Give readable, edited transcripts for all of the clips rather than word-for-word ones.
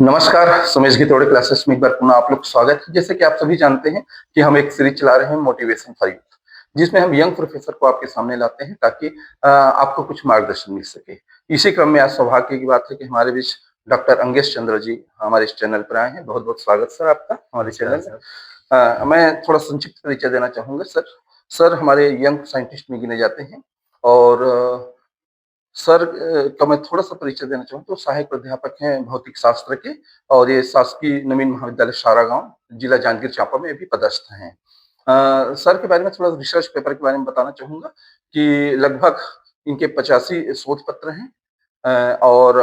नमस्कार, सुमेश घितोड़े क्लासेस में एक बार पुनः आप लोग का स्वागत है। जैसे कि आप सभी जानते हैं कि हम एक सीरीज चला रहे हैं मोटिवेशन फॉर यूथ, जिसमें हम यंग प्रोफेसर को आपके सामने लाते हैं ताकि आपको कुछ मार्गदर्शन मिल सके। इसी क्रम में आज सौभाग्य की बात है कि हमारे बीच डॉक्टर अंगेश चंद्र जी हमारे इस चैनल पर आए हैं। बहुत-बहुत स्वागत सर आपका हमारे नमस्कार चैनल में। सर। मैं थोड़ा संक्षिप्त परिचय देना चाहूँगा सर। सर हमारे यंग साइंटिस्ट में गिने जाते हैं और सर का मैं थोड़ा-सा परिचय देना चाहूँ तो सहायक प्राध्यापक हैं भौतिक शास्त्र के और ये शासकीय नवीन महाविद्यालय सारागाँव, जिला जांजगीर चांपा में भी पदस्थ हैं। सर के बारे में थोड़ा रिसर्च पेपर के बारे में बताना चाहूँगा कि लगभग इनके 85 शोध पत्र हैं और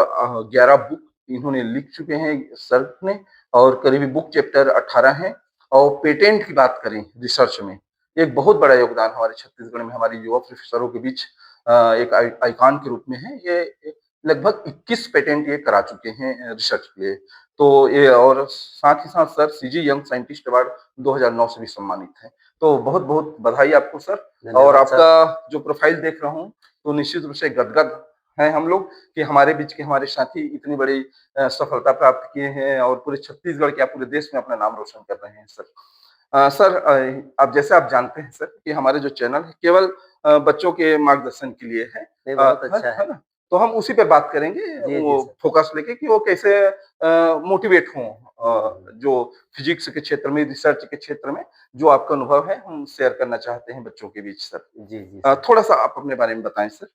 11 बुक इन्होंने लिख चुके हैं सर ने और करीबी बुक चैप्टर 18 हैं और पेटेंट की बात करें रिसर्च में, एक बहुत बड़ा योगदान हमारे छत्तीसगढ़ में हमारे युवा प्रोफेसरों के बीच एक आइकॉन के रूप में है। ये लगभग 21 पेटेंट ये करा चुके हैं रिसर्च के लिए। तो ये और साथ ही साथ sir CG young scientist award 2009 से भी सम्मानित हैं। तो बहुत-बहुत बधाई आपको सर और धन्यवाद सर। आपका जो प्रोफाइल देख रहा हूँ, तो निश्चित रूप से गदगद हैं हम लोग कि हमारे बीच के हमारे साथी इतनी बड़ी सफलता प्राप्त किए हैं और पूरे छत्तीसगढ़ क्या पूरे देश में अपना नाम रोशन कर रहे हैं सर। सर अब जैसे आप जानते हैं सर कि हमारे जो चैनल है केवल बच्चों के मार्गदर्शन के लिए है। नहीं, बहुत है अच्छा है। है ना? तो हम उसी पे बात करेंगे जी, वो जी सर। फोकस लेके कि वो कैसे मोटिवेट हों हुँ। जो फिजिक्स के क्षेत्र में, रिसर्च के क्षेत्र में जो आपका अनुभव है हम शेयर करना चाहते हैं बच्चों के बीच सर। जी, जी सर। थोड़ा-सा आप अपने बारे में बताएँ सर?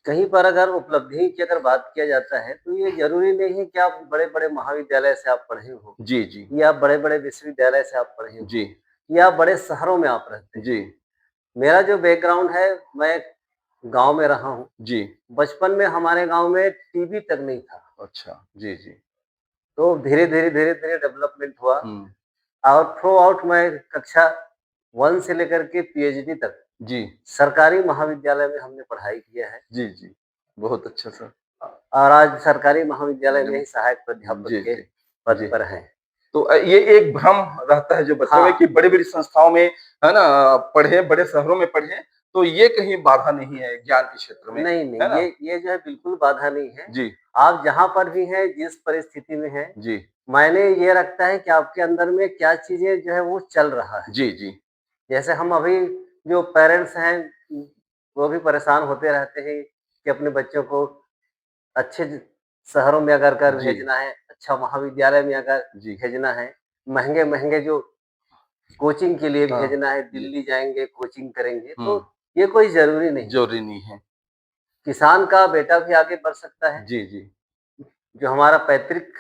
कहीं पर अगर उपलब्धि की अगर बात किया जाता है, तो ये ज़रूरी नहीं है कि आप बड़े-बड़े महाविद्यालय से आप पढ़े हो जी, जी। या बड़े-बड़े विश्वविद्यालय से आप पढ़े हो जी, या बड़े शहरों में आप रहते हैं। जी, मेरा जो बैकग्राउंड है, मैं गाँव में रहा हूँ। जी। बचपन में हमारे गाँव में टीवी तक नहीं था, अच्छा। जी, जी। तो धीरे-धीरे डेवलपमेंट हुआ हुँ। और थ्रू आउट मैं कक्षा 1 से लेकर के पीएचडी तक जी, सरकारी महाविद्यालय में हमने पढ़ाई किया है जी, जी। बहुत अच्छा सर। और आज सरकारी महाविद्यालय में जब ही सहायक प्राध्यापक जी, के जी। पद जी। पर हैं। तो ये एक भ्रम रहता है जो बच्चों में हाँ, कि बड़ी-बड़ी संस्थाओं में, है ना, पढ़े, बड़े शहरों में पढ़े, तो ये कहीं बाधा नहीं है ज्ञान के क्षेत्र में, नहीं, है नहीं, ना? ये जो है बिल्कुल बाधा नहीं है। जी, आप जहाँ पर भी हैं, जिस परिस्थिति में हैं, जी, मायने ये रखता है कि आपके अंदर में क्या चीज़ें जो है वो चल रहा है। जी, जी, जैसे हम अभी जो पेरेंट्स हैं, वो भी परेशान होते रहते हैं कि अपने बच्चों को अच्छे ज शहरों में अगर जी, भेजना है, अच्छा महाविद्यालय में अगर जी। भेजना है, महँगे-महँगे जो कोचिंग के लिए हाँ, भेजना है, जी। दिल्ली जाएँगे, कोचिंग करेंगे, हुँ, तो ये कोई ज़रूरी नहीं है। ज़रूरी नहीं है। किसान का बेटा भी आगे बढ़ सकता है, जी, जी, जो हमारा पैतृक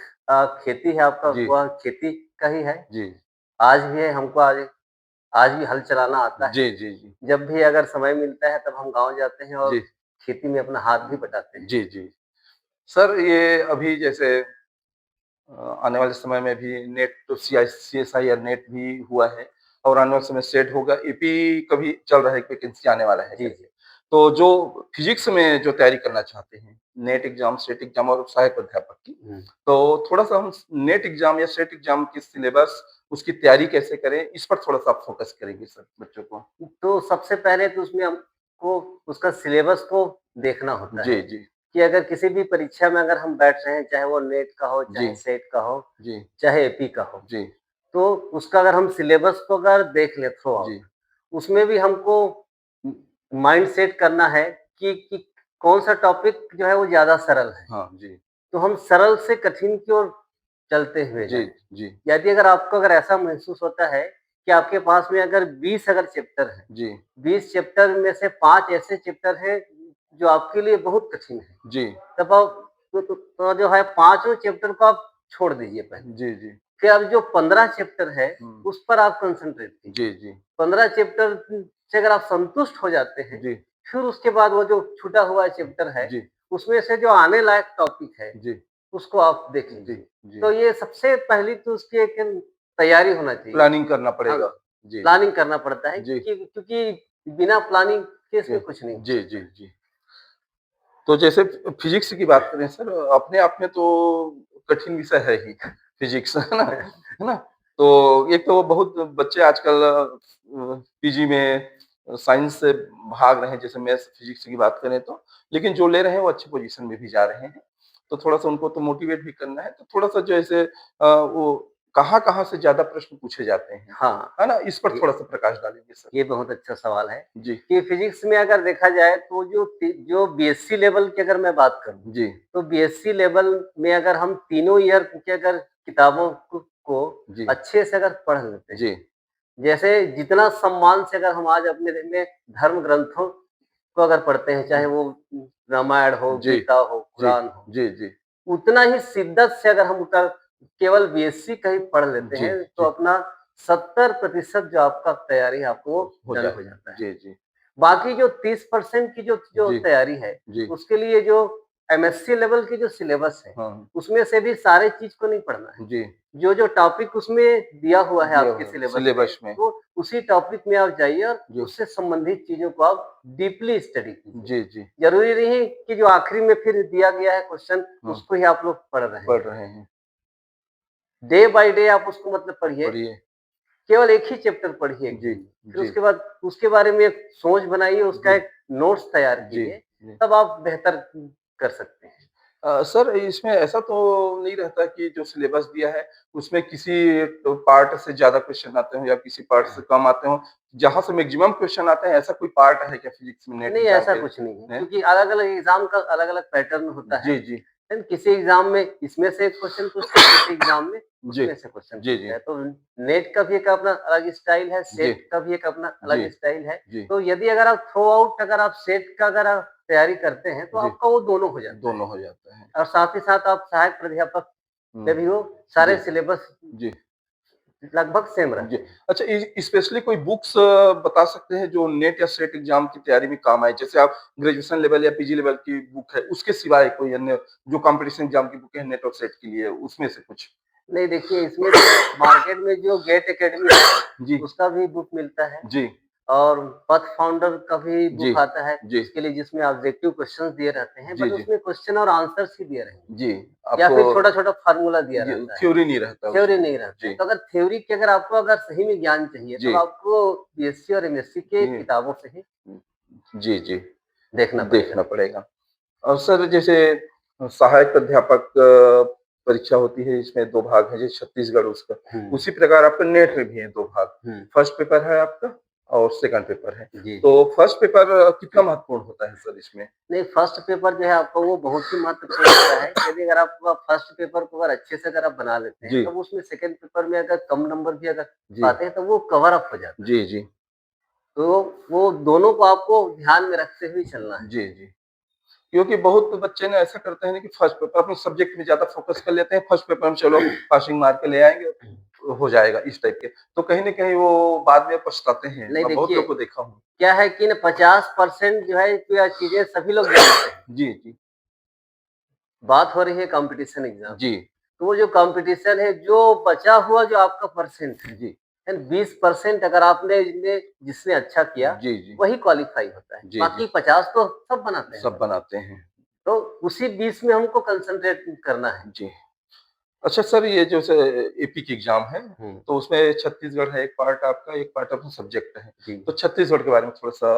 खेती है आपका, जी, वह खेती का ही है। जी, आज भी है, हमको आज भी हल चलाना आता है। जी, जी, जी, जब भी अगर समय मिलता है, तब हम गाँव जाते हैं और जी, खेती में अपना हाथ भी बटाते हैं। जी, जी। सर ये अभी जैसे आने वाले समय में भी नेट तो सीएसआईआर नेट भी हुआ है और आने वाले समय सेट होगा। एपी का भी चल रहा है, एक वैकेंसी आने वाला है जी, करके। जी। तो जो फिजिक्स में जो तैयारी करना चाहते हैं, नेट एग्ज़ाम, सेट एग्ज़ाम और सहायक अध्यापक की, हुँ। तो थोड़ा-सा हम नेट एग्ज़ाम या सेट एग्ज़ाम की सिलेबस, उसकी तैयारी कैसे करें, इस पर थोड़ा-सा आप फ़ोकस करेंगे सर बच्चों को? तो सबसे पहले तो उसमें हमको उसका सिलेबस को देखना होता है, जी, जी। कि अगर किसी भी परीक्षा में अगर हम बैठ रहे हैं, चाहे वो नेट का हो, जी, चाहे सेट का हो, जी, चाहे एपी का हो, जी, तो उसका अगर हम सिलेबस को अगर देख लें थ्रू आउट, जी। उसमें भी हमको म माइंड सेट करना है कि कौन-सा टॉपिक जो है वो ज़्यादा सरल है। हाँ, जी। तो हम सरल से कठिन की ओर चलते हुए जी, जाएँ। जी, यदि अगर आपको अगर ऐसा महसूस होता है कि आपके पास में अगर 20 अगर चैप्टर हैं, जी, 20 चैप्टर में से 5 ऐसे चैप्टर हैं जो आपके लिए बहुत कठिन है, जी, तब आप तो जो है पाँचों चैप्टर को आप छोड़ दीजिए पहले। जी, जी। फिर अब जो 15 चैप्टर है, हुँ। उस पर आप कंसंट्रेट कीजिए। जी, जी, 15 चैप्टर से अगर आप संतुष्ट हो जाते हैं, जी, फिर उसके बाद वो जो छूटा हुआ चैप्टर है, जी, उसमें से जो आने लायक टॉपिक है, जी, उसको आप देख जी, लीजिए। जी। तो ये सबसे पहली तो उसकी एक तैयारी होना चाहिए। प्लानिंग करना हाँ, पड़ेगा। जी, प्लानिंग करना पड़ता है जी, क्योंकि बिना प्लानिंग के के इसमें कुछ नहीं हो जी, सकता जी, है। जी। तो जैसे फिज़िक्स की बात करें सर, अपने आप में तो कठिन विषय है ही फिज़िक्स, है ना? है ना? तो एक तो बहुत बच्चे आजकल पीजी में साइंस से भाग रहे हैं, जैसे मैथ्स, फिज़िक्स की बात करें तो, लेकिन जो ले रहे हैं वो अच्छी पोज़ीशन में भी जा रहे हैं। तो थोड़ा-सा उनको तो मोटिवेट भी करना है, तो थोड़ा-सा जो ऐसे वो कहाँ-कहाँ से ज़्यादा प्रश्न पूछे जाते हैं, हाँ, है ना? इस पर ये थोड़ा-सा प्रकाश डालेंगे सर। ये बहुत अच्छा सवाल है जी, कि फिज़िक्स में अगर देखा जाए तो जो बीएससी लेवल की अगर मैं बात करूँ, जी, तो बीएससी लेवल में अगर हम तीनों ईयर की अगर किताबों को जी, अच्छे से अगर पढ़ लेते हैं, जी, जैसे जितना सम्मान से अगर हम आज अपने दिन में धर्म ग्रंथों को अगर पढ़ते हैं, चाहे वो रामायण हो, जी, गीता हो, जी, कुरान हो, जी, जी, उतना ही शिद्दत से अगर हम उसका केवल बीएससी का ही पढ़ लेते जी, हैं, तो जी, अपना 70% जो आपका तैयारी है, आपको वो हो डन हो जाएगा। जाता है। जी, जी, बाकी जो 30% की जो जो जी, तैयारी है, जी, उसके लिए जो एमएससी लेवल की जो सिलेबस है, हाँ, उसमें से भी सारे चीज़ को नहीं पढ़ना है। जी, जो टॉपिक उसमें दिया हुआ है दिया आपके हुआ है सिलेबस में, सिलेबस में। तो उसी टॉपिक में आप जाइए और जी, उससे संबंधित चीज़ों को आप डीपली स्टडी कीजिए। जी, जी, ज़रूरी नहीं है कि जो आखिरी में फिर दिया गया है क्वेश्चन, हाँ, उसको ही आप लोग पढ़ रहे हैं। पढ़ रहे हैं। डे बाय डे आप उसको मतलब पढ़िए, पढ़िए। केवल एक ही चैप्टर पढ़िए एक जी, दिन में। फिर जी, उसके बाद उसके बारे में एक सोच बनाइए, उसका जी, एक नोट्स तैयार जी, कीजिए, जी। तब आप बेहतर कर सकते हैं। सर इसमें ऐसा तो नहीं रहता कि जो सिलेबस दिया है, उसमें किसी पार्ट से ज़्यादा क्वेश्चन आते हों या किसी पार्ट से कम आते हों? जहाँ से मैक्सिमम क्वेश्चन आते हैं, ऐसा कोई पार्ट है क्या फिज़िक्स में नेट नहीं, एग्ज़ाम ऐसा के? कुछ नहीं है, हैं? क्योंकि अलग-अलग एग्ज़ाम का अलग-अलग पैटर्न होता है। जी, जी। लेकिन किसी एग्ज़ाम में इसमें से क्वेश्चन पूछते हैं, किसी एग्ज़ाम में जी। उसमें से क्वेश्चन जी, पूछते जी। हैं। तो नेट का भी एक अपना अलग स्टाइल है, जी, सेट का भी एक अपना जी, अलग स्टाइल है। जी, तो यदि अगर आप थ्रो आउट अगर आप सेट का अगर आप तैयारी करते हैं, तो जी। आपका वो दोनों हो जाता है। दोनों हो जाता है। और साथ ही साथ आप सहायक प्राध्यापक में हुँ। भी वो जी, सारे सिलेबस जी। लगभग सेम जी। रहते हैं। अच्छा स्पेशली कोई बुक्स बता सकते हैं जो नेट या सेट एग्ज़ाम की तैयारी में काम आए? जैसे आप ग्रेजुएशन लेवल या पीजी लेवल की बुक है, उसके सिवाय कोई अन्य जो कॉम्पिटिशन एग्ज़ाम की बुकें हैं नेट और सेट के लिए, उसमें से कुछ? नहीं, देखिए इसमें तो मार्केट में जो गेट अकेडमी है, जी, उसका भी बुक मिलता है। जी, और पथ फाउंडर का भी जी, बुक आता है, जी, उसके लिए जिसमें ऑब्जेक्टिव क्वेश्चंस दिए रहते हैं, जी, बट जी, उसमें क्वेश्चन और आंसर्स ही दिए रहेंगे जी। या आपको फिर छोटा-छोटा फार्मूला दिया जी, रहता है, थ्योरी नहीं रहता थ्योरी उसमें। नहीं रहता है। जी, तो अगर थ्योरी की अगर आपको अगर सही में ज्ञान चाहिए, जी, तब आपको बीएससी और एमएससी के जी, किताबों से ही जी, जी, देखना पड़ेगा। देखना पड़ेगा। और सर जैसे सहायक अध्यापक परीक्षा होती है इसमें 2 भाग हैं जैसे छत्तीसगढ़ उसका, हुँ, उसी प्रकार आपका नेट में भी है 2 भाग। हुँ। फर्स्ट पेपर है आपका और सेकंड पेपर है। जी, तो जी। फर्स्ट पेपर कितना महत्वपूर्ण होता है सर इसमें? नहीं, फर्स्ट पेपर जो है आपका वो बहुत ही महत्वपूर्ण होता है। यदि अगर आप फर्स्ट पेपर को अगर अच्छे से अगर आप बना लेते हैं, जी, तब उसमें सेकंड पेपर में अगर कम नंबर भी अगर जी, पाते हैं, तो वो कवर अप हो जाता है। जी, जी, तो वो दोनों को आपको ध्यान में रखते हुए चलना है। जी, जी। क्योंकि बहुत बच्चे ना ऐसा करते हैं ना कि फर्स्ट पेपर अपने सब्जेक्ट में ज़्यादा फ़ोकस कर लेते हैं, फर्स्ट पेपर में चलो पासिंग मार के ले आएँगे, हो जाएगा इस टाइप के। तो कहीं न कहीं वो बाद में पछताते हैं, नहीं मैं बहुत देखिए, लोग को देखा हूँ। क्या है कि ना 50% जो है क्या चीज़ें सभी लोग जानते हैं। जी, जी, बात हो रही है कॉम्पिटिशन एग्ज़ाम जी, की। तो वो जो कॉम्पिटिशन है, जो बचा हुआ जो आपका परसेंट है, जी, यानी 20% अगर आपने जिसने अच्छा किया, जी, जी, वही क्वालीफाई होता है। जी, जी, बाकी 50 तो सब बनाते हैं सब बस। बनाते हैं। तो उसी 20 में हमको कंसंट्रेट करना है। जी। अच्छा सर ये जैसे एपी की एग्ज़ाम है, हुँ, तो उसमें छत्तीसगढ़ है एक पार्ट आपका, एक पार्ट अपना सब्जेक्ट है। जी। तो छत्तीसगढ़ के बारे में थोड़ा-सा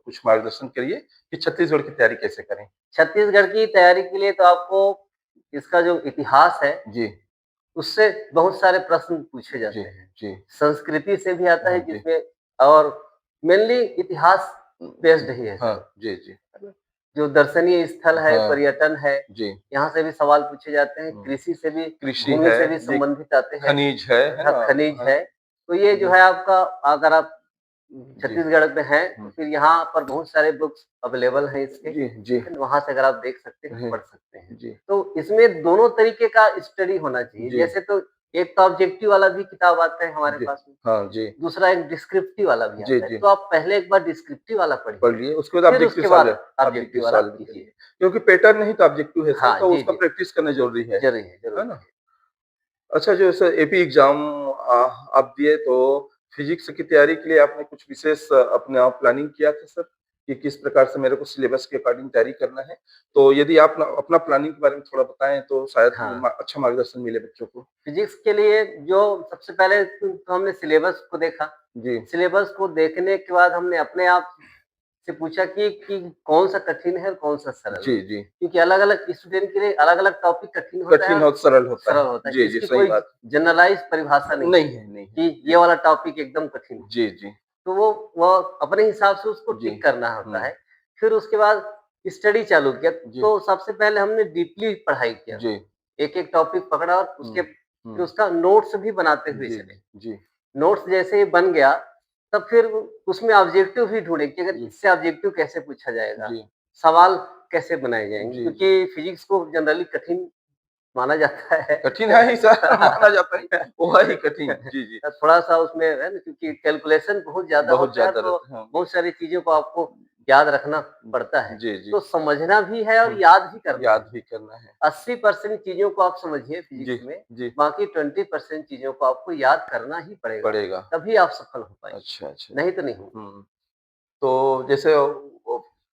कुछ मार्गदर्शन करिए कि छत्तीसगढ़ की तैयारी कैसे करें? छत्तीसगढ़ की तैयारी के लिए तो आपको इसका जो इतिहास है, जी, उससे बहुत सारे प्रश्न पूछे जी, जाते हैं। जी। संस्कृति से भी आता हाँ है जी। जिसमें और मेनली इतिहास बेस्ड ही है हाँ, सब, जी, जी। है ना? जो दर्शनीय स्थल है, हाँ, पर्यटन है, जी। यहाँ से भी सवाल पूछे जाते हैं, हुँ, कृषि से भी, कृषि भूमि है, से भी ये संबंधित आते हैं खनिज है तथा ना? खनिज हाँ, है। तो ये जो जी, है आपका अगर आप जी, छत्तीसगढ़ में हैं, तो हुँ, फिर यहाँ पर बहुत सारे बुक्स अवेलेबल हैं इसके, जी, जी, लेकिन वहाँ से अगर आप देख सकते हैं, हैं, पढ़ सकते हैं। जी, तो इसमें दोनों तरीके का स्टडी होना चाहिए। जी, जैसे तो एक तो ऑब्जेक्टिव वाला भी किताब आता है हमारे जी, पास में, हाँ, जी, दूसरा एक डिस्क्रिप्टिव वाला भी जी, आता है। जी। तो आप पहले एक बार डिस्क्रिप्टिव वाला पढ़ पढ़िए, लिए, उसके बाद फिर उसके बाद ऑब्जेक्टिव ऑब्जेक्टिव वाला सवाल भी कीजिए। करिए। क्योंकि पैटर्न नहीं तो ऑब्जेक्टिव है सर, हाँ, तो जी, उसका जी। प्रैक्टिस करना ज़रूरी है ज़रूरी ना? है। अच्छा जो सर एपी एग्ज़ाम आप दिए तो फिज़िक्स की तैयारी के लिए आपने कुछ विशेष अपने आप प्लानिंग किया था सर? कि किस प्रकार से मेरे को सिलेबस के अकॉर्डिंग तैयारी करना है? तो यदि आप न अपना प्लानिंग के बारे में थोड़ा बताएँ तो शायद हाँ, अच्छा मार्गदर्शन मिले बच्चों को। फिज़िक्स के लिए जो सबसे पहले तो हमने सिलेबस को देखा। जी, सिलेबस को देखने के बाद हमने अपने आप से पूछा कि कौन सा कठिन है और कौन सा सरल है। जी, जी। क्योंकि अलग-अलग स्टूडेंट के लिए अलग-अलग टॉपिक कठिन होता है कठिन और और सरल होता सरल है। होता है। जी, जी, इसकी सही कोई बात। जनरलाइज़ परिभाषा नहीं नहीं है है, नहीं है। कि जी, ये वाला टॉपिक एकदम कठिन है। जी, जी, तो वो अपने हिसाब से उसको जी। टिक करना होता हुँ, है। फिर उसके बाद स्टडी चालू किया, जी, तो सबसे पहले हमने डीपली पढ़ाई किया। जी। एक-एक टॉपिक पकड़ा और हुँ, उसके फिर हुँ। उसका नोट्स भी बनाते हुए जी, चले। जी, नोट्स जैसे ही बन गया, तब फिर उसमें ऑब्जेक्टिव भी ढूँढे कि अगर जी, इससे ऑब्जेक्टिव कैसे पूछा जाएगा? जी, सवाल कैसे बनाए जाएँगे? जी, जी। क्योंकि फिज़िक्स को जनरली कठिन माना जाता है। कठिन है ही सर माना जाता है, वो है ही कठिन। जी, जी। थोड़ा-सा उसमें है ना, क्योंकि कैलकुलेशन बहुत ज़्यादा बहुत होता है, ज़्यादा तो रहता है। हाँ। बहुत सारी चीज़ों को आपको याद रखना पड़ता है। जी, जी। तो समझना भी है और हुँ, याद भी करना है। याद भी करना है। 80% चीज़ों को आप समझिए जी, फिज़िक्स में, जी, बाकी 20% चीज़ों को आपको याद करना ही पड़ेगा, पड़ेगा। तभी आप सफल हो पाएँगे, अच्छा, अच्छा। नहीं तो नहीं होंगे। हुँ। तो जैसे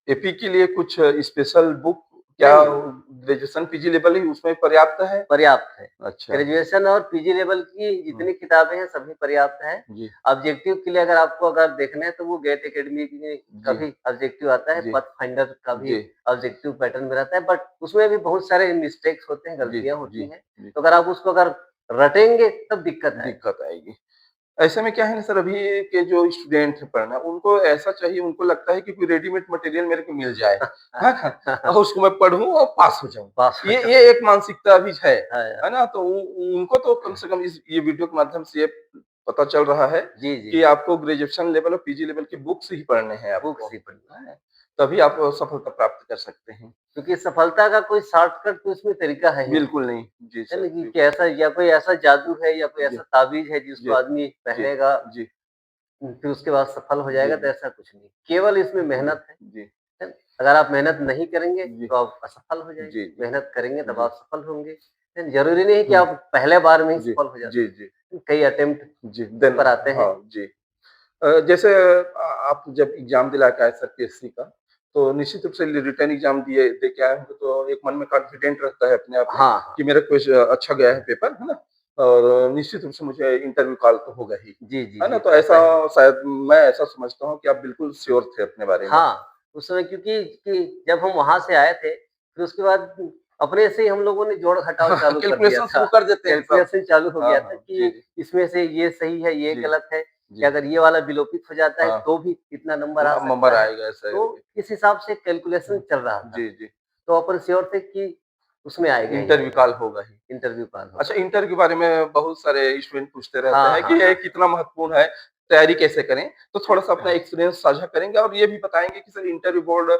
एपी के लिए कुछ स्पेशल बुक क्या नहीं, ग्रेजुएशन पीजी लेवल ही उसमें पर्याप्त है? पर्याप्त है। अच्छा, ग्रेजुएशन और पीजी लेवल की हुँ, जितनी किताबें हैं सभी पर्याप्त हैं। जी, ऑब्जेक्टिव के लिए अगर आपको अगर देखना है तो वो गेट अकेडमी का जी, भी ऑब्जेक्टिव आता है, जी, पाथफाइंडर का भी जी, ऑब्जेक्टिव पैटर्न में रहता है, बट उसमें भी बहुत सारे मिस्टेक्स होते हैं, जी, गलतियाँ जी, होती हैं। जी, तो अगर आप उसको अगर रटेंगे तब दिक्कत आएगी। दिक्कत आएगी। ऐसे में क्या है ना सर अभी के जो स्टूडेंट हैं पढ़ना उनको ऐसा चाहिए उनको लगता है कि कोई रेडीमेड मटेरियल मेरे को मिल जाए, है ना? और उसको मैं पढ़ूँ और पास हो जाऊँ। पास हो ये जाओ। एक मानसिकता भी हाँ, है ना? तो उनको तो कम से कम इस ये वीडियो के माध्यम से ये पता चल रहा है जी, जी, कि जी। आपको ग्रेजुएशन लेवल और पीजी लेवल की बुक्स ही पढ़ने हैं आपको, बुक्स ही पढ़नी है। हैं? तभी आप सफलता प्राप्त कर सकते हैं। क्योंकि सफलता का कोई शॉर्टकट तो इसमें तरीका है ही नहीं। बिल्कुल नहीं। जी है सर, ना जी, कि ऐसा या कोई ऐसा जादू है या कोई जी, ऐसा ताबीज़ है जिसको जी, आदमी जी, पहनेगा, जी, फिर उसके बाद सफल हो जी, जाएगा, तो ऐसा कुछ नहीं। केवल इसमें जी, मेहनत जी, है ना? अगर आप मेहनत नहीं करेंगे जी, तो आप असफल हो जाएँगे, जी, जी, मेहनत करेंगे तब जी, आप सफल होंगे। है ना? ज़रूरी नहीं कि हुँ, आप पहले बार में ही जी, सफल हो जाते जी, जी। हैं। कई अटेम्प्ट जी, इस देन पर आते हैं। हाँ, जी। जैसे आप जब एग्ज़ाम दिला के आए सर पीएससी का, तो निश्चित रूप से रिटन एग्ज़ाम दे के आए होंगे तो एक मन में कॉन्फिडेंट रहता है अपने आप में हाँ, कि मेरा अच्छा गया है पेपर, है ना? और निश्चित रूप से मुझे इंटरव्यू कॉल तो होगा ही, जी, जी, है ना? जी, तो ऐसा ऐसा ही है। शायद मैं ऐसा समझता हूँ कि आप बिल्कुल श्योर थे अपने बारे में। हाँ, उस समय क्योंकि कि जब हम वहाँ से आए थे, फिर उसके बाद अपने से ही हम लोगों ने जोड़-घटाव हाँ, चालू कर दिया कैलकुलेशन था। शुरू कर देते हैं सब। कैलकुलेशन चालू हो हाँ, गया था हाँ। जी, कि जी। इसमें से ये सही है, ये जी, गलत है, कि जी। अगर ये वाला विलोपित हो जाता है हाँ, तो भी इतना नंबर आ नंबर सकता है। आएगा ऐसा तो करके। इस हिसाब से कैलकुलेशन हुँ। चल रहा था। जी, जी। तो अपन श्योर थे कि उसमें आएगा ही इंटरव्यू आएगा, कॉल होगा ही। इंटरव्यू पास अच्छा होगा। इंटर के बारे में बहुत सारे स्टूडेंट पूछते रहते हाँ, हैं कि हाँ, ये हाँ। कितना महत्वपूर्ण है, तैयारी कैसे करें? तो थोड़ा-सा अपना एक्सपीरियंस साझा करेंगे और ये भी बताएँगे कि सर इंटरव्यू बोर्ड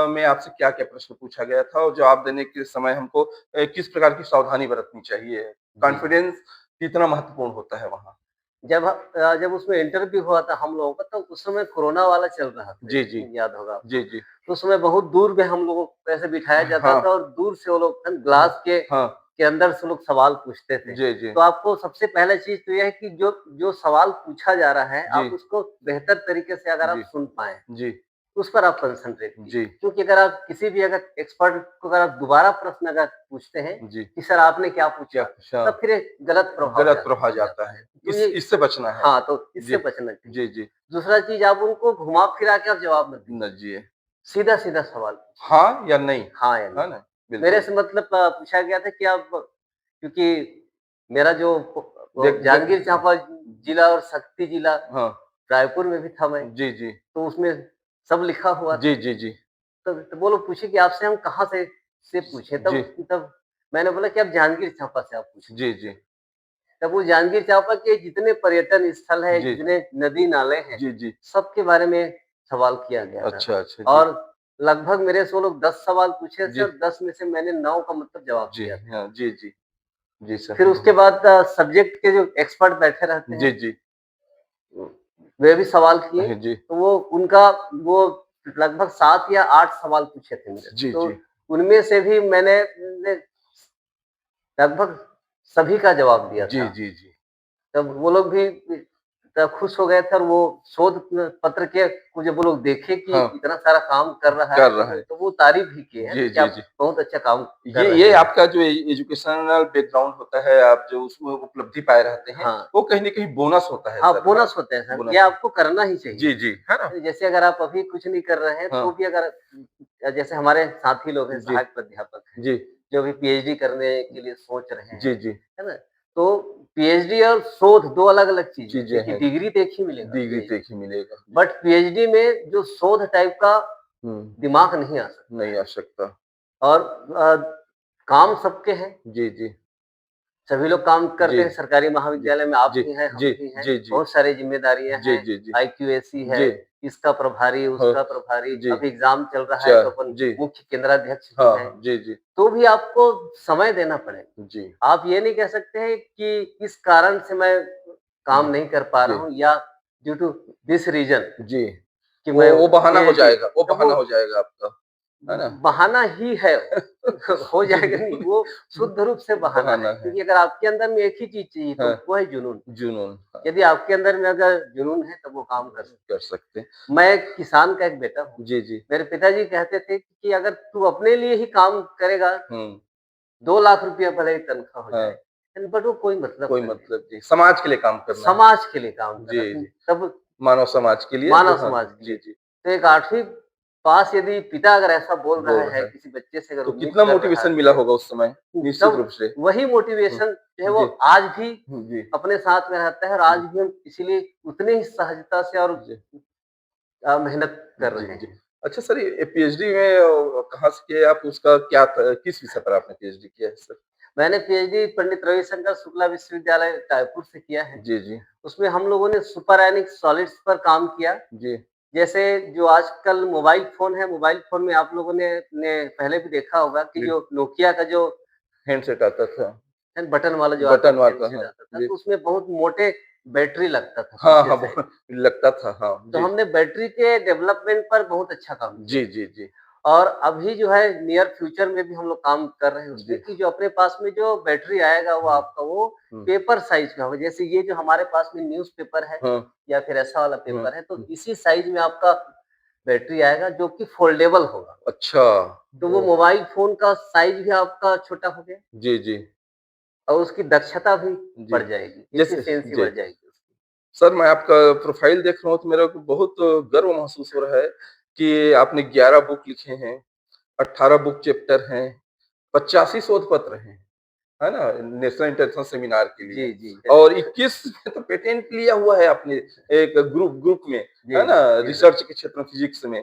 में आपसे क्या-क्या प्रश्न पूछा गया था और जवाब देने के समय हमको किस प्रकार की सावधानी बरतनी चाहिए? जी। कॉन्फिडेंस कितना महत्वपूर्ण होता है वहाँ? जब उसमें इंटरव्यू हुआ था हम लोगों का, तो उस समय कोरोना वाला चल रहा था, जी, जी। याद होगा जी, आपको। जी। तो उस समय बहुत दूर में हम लोगों को ऐसे बिठाया जाता हाँ, था और दूर से वो लोग हाँ, ग्लास हाँ। के अंदर से लोग सवाल पूछते थे। जी, जी। तो आपको सबसे पहला चीज़ तो ये है कि जो जो सवाल पूछा जा रहा है, जी, आप उसको बेहतर तरीके से अगर आप जी, सुन पाएँ, जी, उस पर आप कंसंट्रेट जी, कीजिए। क्योंकि अगर आप किसी भी अगर एक्सपर्ट को अगर आप दोबारा प्रश्न अगर पूछते हैं जी। कि सर आपने क्या क्या पूछा? पूछा? तब फिर एक गलत प्रभाव गलत जा प्रभाव पड़ जाता जाता है। है। तो इस ये इससे बचना है। हाँ, तो इससे जी, बचना चाहिए। जी, जी। दूसरा चीज़ आप उनको घुमा-फिरा के आप जवाब मत दीजिए। न जी। सीधा-सीधा सवाल पूछिए, हाँ या नहीं, हाँ या नहीं। है ना? मेरे बिल्कुल। से मतलब पूछा गया था कि आप क्योंकि मेरा जो वो देख देख जांजगीर चांपा जिला और शक्ति जिला हाँ। रायपुर में भी था मैं, जी, जी। तो उसमें सब लिखा हुआ जी, था। जी, जी। तो वो लोग पूछे कि आपसे हम कहाँ से पूछे? जी, तब मैंने बोला कि आप जांजगीर चांपा से आप पूछिए। जी, जी। तब वो जांजगीर चांपा के जितने पर्यटन स्थल हैं, जी, जितने नदी-नाले हैं, जी, जी। सबके बारे में सवाल किया गया था। अच्छा, अच्छा। जी। और लगभग मेरे से वो लोग 10 सवाल पूछे थे जी। और 10 में से मैंने 9 का मतलब जवाब जी, दिया था। हाँ। जी, जी। जी सर। फिर उसके बाद सब्जेक्ट के जो एक्सपर्ट बैठे रहते जी, हैं, जी। वे भी सवाल किए, जी। तो वो लगभग 7 या 8 सवाल पूछे थे मेरे से। जी, तो जी। उनमें से भी मैंने लगभग सभी का जवाब दिया जी, था। जी, जी। तब वो लोग भी खुश हो गए थे और वो शोध पत्र के को जब वो लोग देखे कि हाँ। इतना सारा काम कर रहा कर है, रहा है। तो वो तारीफ़ भी किए हैं जी, कि जी, आप जी। बहुत अच्छा काम कर ये रहे ये हैं। आपका जो एजुकेशनल बैकग्राउंड होता है, आप जो उसमें उपलब्धि पाए रहते हैं, हाँ। वो कहीं न कहीं बोनस होता है हाँ, सर, हाँ? बोनस होते हैं सर, ये बोनस आपको करना ही चाहिए। जी, जी, है ना? जैसे अगर आप अभी कुछ नहीं कर रहे हैं, हाँ, तो भी अगर जैसे हमारे साथी लोग हैं, जी, सहायक प्राध्यापक हैं, जी, जो अभी पीएचडी करने के लिए सोच रहे जी, हैं, जी, है ना? तो पीएचडी और शोध 2 अलग-अलग चीज़ें हैं। चीज़ें देखिए हैं, डिग्री तो एक ही मिलेगा डिग्री तो पीएचडी, एक ही मिलेगा। बट पीएचडी में जो शोध टाइप का हुँ, दिमाग नहीं आ सकता नहीं है आ सकता। और काम सबके हैं। जी, जी, सभी लोग काम करते जी, हैं, सरकारी जी, महाविद्यालय में आप जी, भी हैं, हम जी, भी हैं, जी, जी, बहुत सारी ज़िम्मेदारियाँ जी, हैं, जी, जी, आईक्यूएसी है, जी, इसका प्रभारी, हाँ, उसका प्रभारी, जी, अभी एग्ज़ाम चल रहा है चा तो अपन जी, मुख्य केंद्राध्यक्ष भी हैं, हाँ, जी, जी, तो भी आपको समय देना पड़ेगा। जी, आप ये नहीं कह सकते हैं कि इस कारण से मैं काम हुँ, नहीं कर पा रहा जी, हूँ या ड्यू टू दिस रीज़न जी। कि मैं वो बहाना हो पीएचडी जाएगा, वो तो वो बहाना हो जाएगा आपका, है ना? बहाना ही है वो। हो जी, जाएगा नहीं, वो शुद्ध रूप से बहाना है, बहाना है। क्योंकि अगर आपके अंदर में एक ही चीज़ चाहिए तो हाँ, वो है जुनून। जुनून, हाँ, यदि आपके अंदर में अगर जुनून है तब वो काम कर सकते कर सकते हैं। हैं। मैं एक किसान का एक बेटा हूँ। जी, जी। मेरे पिताजी कहते थे कि अगर तू अपने लिए ही काम करेगा, हुँ, 2 लाख रुपया भले ही तनख्वाह हो हाँ, जाए, बट वो कोई मतलब कोई का नहीं। मतलब जी, समाज के लिए काम करना है। समाज के लिए काम कर जी, रहा जी, तब मानव समाज के लिए जो मानव हाँ, समाज के जी, लिए। जी, तो एक 8वीं पास यदि पिता अगर ऐसा बोल रहा बोल है, रहा है। किसी बच्चे से अगर तो उम्मीद कितना कर रहा मोटिवेशन मिला है, होगा उस समय, निश्चित तब रूप से। वही हुँ, मोटिवेशन जो है वो जी, आज भी जी, अपने साथ में रहता है और आज जी, भी हम इसीलिए उतने ही सहजता से और जी, मेहनत कर जी, रहे जी। हैं। अच्छा सर, ये पीएचडी में कहाँ से किए आप? उसका क्या था, किस विषय पर आपने पीएचडी किया है सर? मैंने पीएचडी पंडित रविशंकर शुक्ला विश्वविद्यालय रायपुर से किया है। जी, जी, उसमें हम लोगों ने सुपरएनिक सॉलिड्स पर काम किया। जी, जैसे जो आजकल मोबाइल फ़ोन है, मोबाइल फ़ोन में आप लोगों ने पहले भी देखा होगा कि जी, जो नोकिया का जो हैंडसेट आता था, बटन वाला जो आता बटन था, वाला हैंडसेट हाँ, आता था, जी। तो उसमें बहुत मोटे बैटरी लगता था हाँ, पीछे हाँ, से। बहुत लगता था, हाँ, तो जी। हमने बैटरी के डेवलपमेंट पर बहुत अच्छा काम किया जी, जी, जी, और अभी जो है नियर फ्यूचर में भी हम लोग काम कर रहे हैं उसपे जी। कि जो अपने पास में जो बैटरी आएगा वो हुँ, आपका वो हुँ, पेपर साइज़ का होगा। जैसे ये जो हमारे पास में न्यूज़पेपर है हाँ, या फिर ऐसा वाला हुँ, पेपर है, तो हुँ। इसी साइज़ में आपका बैटरी आएगा जो कि फ़ोल्डेबल होगा। अच्छा, तो वो ओह! मोबाइल फ़ोन का साइज़ भी आपका छोटा हो गया जी, जी, और उसकी दक्षता भी जी। बढ़ जाएगी, जैसे एफिशिएंसी जी। बढ़ जाएगी उसकी। सर, मैं आपका प्रोफ़ाइल देख रहा हूँ तो मेरे को बहुत गर्व महसूस हो रहा है कि आपने 11 बुक लिखे हैं, 18 बुक चैप्टर हैं, 85 शोध पत्र हैं, है ना? नेशनल इंटरनेशनल सेमिनार के लिए जी, जी। और 21 में तो पेटेंट लिया हुआ है आपने एक ग्रुप में, जी, है ना? जी सर। रिसर्च के क्षेत्र में फिज़िक्स में।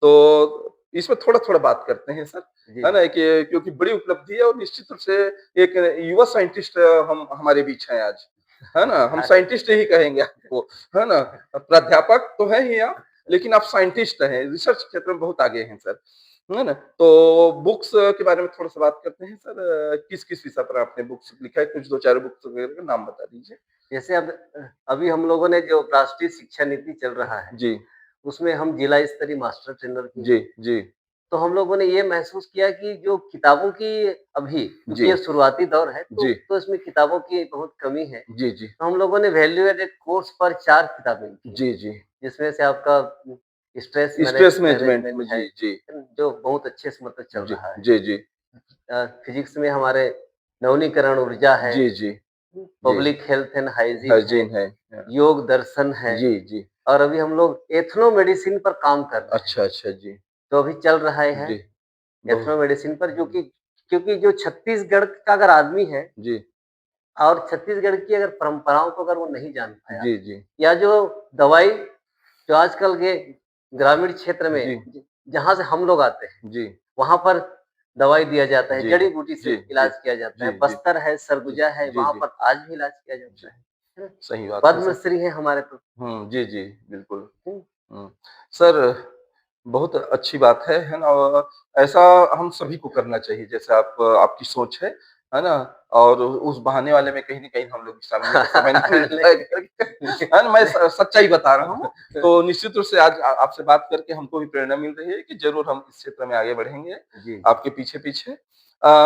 तो इसमें थोड़ा-थोड़ा बात करते हैं सर, जी। है ना? कि क्योंकि बड़ी उपलब्धि है और निश्चित रूप से एक युवा साइंटिस्ट हम हमारे बीच हैं आज, है ना? हम अरे! साइंटिस्ट ही कहेंगे आपको, है ना? प्राध्यापक तो हैं ही आप, लेकिन आप साइंटिस्ट हैं, रिसर्च क्षेत्र में बहुत आगे हैं सर, है ना? तो बुक्स के बारे में थोड़ा-सा बात करते हैं सर, किस-किस विषय पर आपने बुक्स लिखा है? कुछ 2-4 बुक्स वगैरह का नाम बता दीजिए। जैसे अब अभी हम लोगों ने जो राष्ट्रीय शिक्षा नीति चल रहा है, जी, उसमें हम जिला स्तरीय मास्टर ट्रेनर भी जी, हैं। जी, तो हम लोगों ने ये महसूस किया कि जो किताबों की अभी क्योंकि जी, ये शुरुआती दौर है, जी, तो इसमें किताबों की बहुत कमी है। जी, जी, तो हम लोगों ने वैल्यू एडेड कोर्स पर 4 किताबें लिखी हैं, जी, जी। जिसमें से आपका स्ट्रेस स्ट्रेस मैनेजमेंट मैनेजमेंट में है, जी, जी, जो बहुत अच्छे से मतलब चल जी, रहा है। जी, जी, फिजिक्स में हमारे नवीनीकरण ऊर्जा है, जी, जी, जी, पब्लिक हेल्थ एंड हाइजीन है, हाइजीन है। योग दर्शन है जी, जी। और अभी हम लोग एथनो मेडिसिन पर काम कर रहे हैं। अच्छा, अच्छा, जी, तो अभी चल रहा है जी, एथनो बहुत मेडिसिन पर जो कि क्योंकि जो छत्तीसगढ़ का अगर आदमी है जी, और छत्तीसगढ़ की अगर परंपराओं को अगर वो नहीं जान पाया जी, जी, या जो दवाई जो आजकल के ग्रामीण क्षेत्र जी, में जहाँ से हम लोग आते हैं, जी, वहाँ पर दवाई दिया जाता है, जी, जड़ी-बूटी से जी, जी, इलाज किया जाता जी, है, जी, बस्तर है, जी, सरगुजा है, जी, वहाँ जी, पर आज भी इलाज किया जी, जाता है ना? सही बात है सर। पद्मश्री है हमारे तो। हुँ, जी, जी, बिल्कुल। हुँ, हुँ। सर, बहुत अच्छी बात है ना? और ऐसा हम सभी को करना चाहिए जैसे आपकी सोच है ना? और उस बहाने वाले में कहीं न कहीं हम लोग भी शामिल हैं कि समय नहीं मिलता है करके, है ना? मैं नहीं, सच्चाई बता रहा हूँ। तो निश्चित रूप से आज आपसे बात करके हमको भी प्रेरणा मिल रही है कि ज़रूर हम इस क्षेत्र में आगे बढ़ेंगे, जी। आपके पीछे-पीछे।